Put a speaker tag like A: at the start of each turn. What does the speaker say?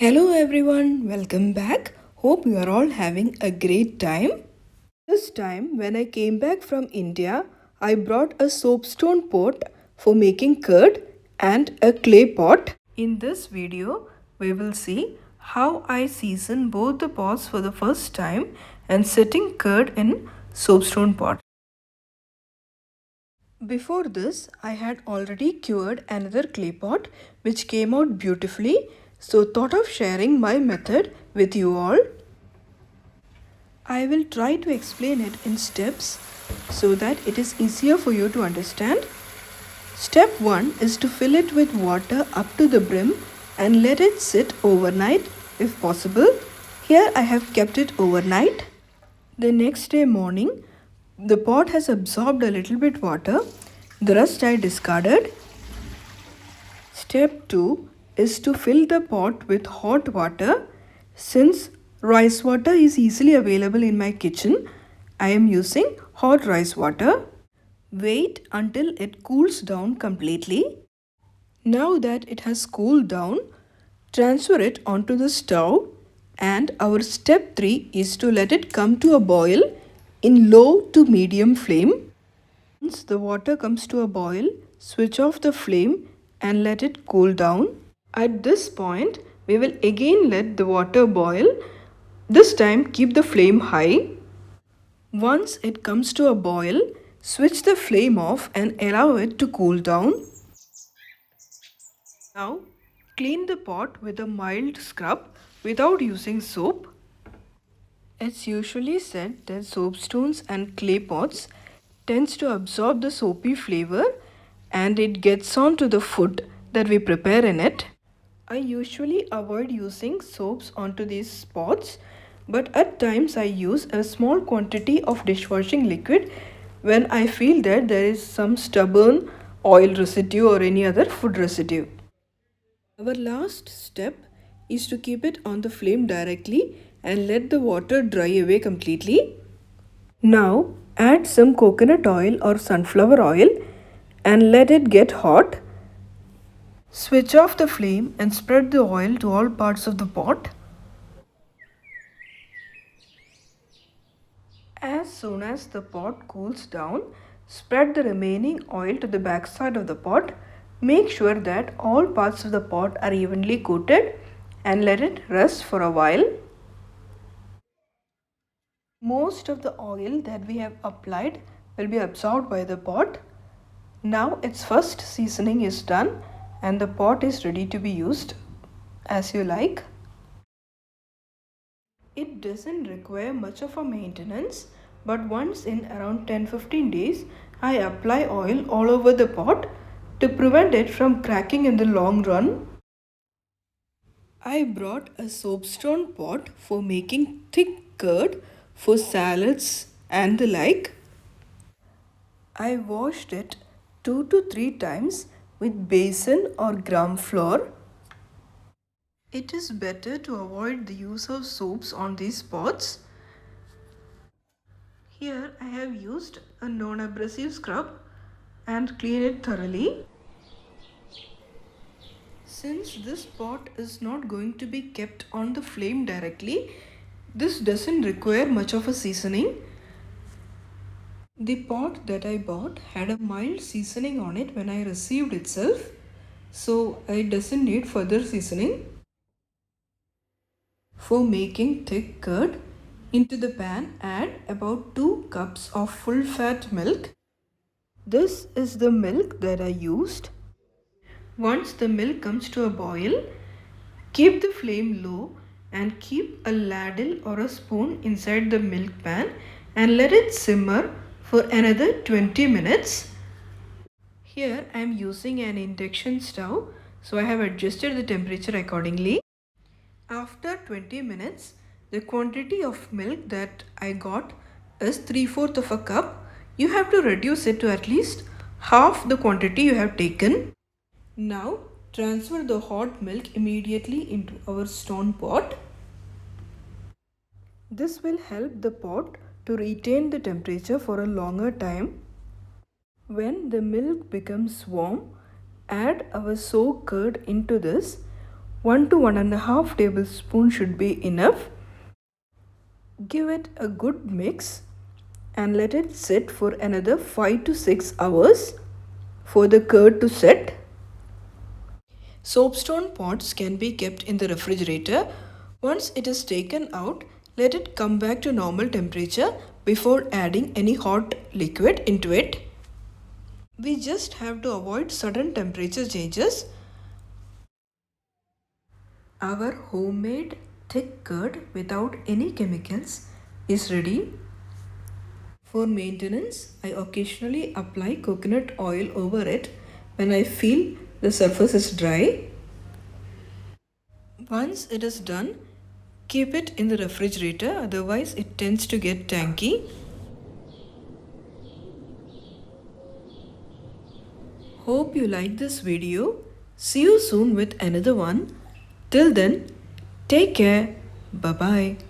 A: Hello everyone, welcome back. Hope you are all having a great time. This time, when I came back from India, I brought a soapstone pot for making curd and a clay pot. In this video, we will see how I season both the pots for the first time and setting curd in soapstone pot. Before this, I had already cured another clay pot which came out beautifully, so thought of sharing my method with you all. I will try to explain it in steps so that it is easier for you to understand. Step 1 is to fill it with water up to the brim and let it sit overnight if possible. Here I have kept it overnight. The next day morning, the pot has absorbed a little bit water. The rest I discarded. Step 2 is to fill the pot with hot water. Since rice water is easily available in my kitchen, I am using hot rice water. Wait until it cools down completely. Now that it has cooled down, transfer it onto the stove, and our step 3 is to let it come to a boil in low to medium flame. Once the water comes to a boil, switch off the flame and let it cool down. At this point, we will again let the water boil. This time, keep the flame high. Once it comes to a boil, switch the flame off and allow it to cool down. Now, clean the pot with a mild scrub without using soap. It's usually said that soapstones and clay pots tends to absorb the soapy flavor and it gets onto the food that we prepare in it. I usually avoid using soaps onto these pots, but at times I use a small quantity of dishwashing liquid when I feel that there is some stubborn oil residue or any other food residue. Our last step is to keep it on the flame directly and let the water dry away completely. Now add some coconut oil or sunflower oil and let it get hot. Switch off the flame and spread the oil to all parts of the pot. As soon as the pot cools down, spread the remaining oil to the back side of the pot. Make sure that all parts of the pot are evenly coated and let it rest for a while. Most of the oil that we have applied will be absorbed by the pot. Now its first seasoning is done and the pot is ready to be used as you like. It doesn't require much of a maintenance, but once in around 10-15 days, I apply oil all over the pot to prevent it from cracking in the long run. I brought a soapstone pot for making thick curd for salads and the like. I washed it 2 to 3 times with besan or gram flour. It is better to avoid the use of soaps on these pots. Here I have used a non-abrasive scrub and clean it thoroughly. Since this pot is not going to be kept on the flame directly, this doesn't require much of a seasoning. The pot that I bought had a mild seasoning on it when I received itself, so it doesn't need further seasoning. For making thick curd, into the pan add about 2 cups of full fat milk. This is the milk that I used. Once the milk comes to a boil, keep the flame low and keep a ladle or a spoon inside the milk pan and let it simmer for another 20 minutes. Here I am using an induction stove, so I have adjusted the temperature accordingly. After 20 minutes, the quantity of milk that I got is 3/4 of a cup. You have to reduce it to at least half the quantity you have taken. Now transfer the hot milk immediately into our stone pot. This will help the pot to retain the temperature for a longer time. When the milk becomes warm, add our soaked curd into this. 1 to 1.5 tablespoons should be enough. Give it a good mix and let it sit for another 5 to 6 hours for the curd to set. Soapstone pots can be kept in the refrigerator. Once it is taken out, let it come back to normal temperature before adding any hot liquid into it. We just have to avoid sudden temperature changes. Our homemade thick curd without any chemicals is ready. For maintenance, I occasionally apply coconut oil over it when I feel the surface is dry. Once it is done, keep it in the refrigerator, otherwise it tends to get tanky. Hope you like this video. See you soon with another one. Till then, take care. Bye bye.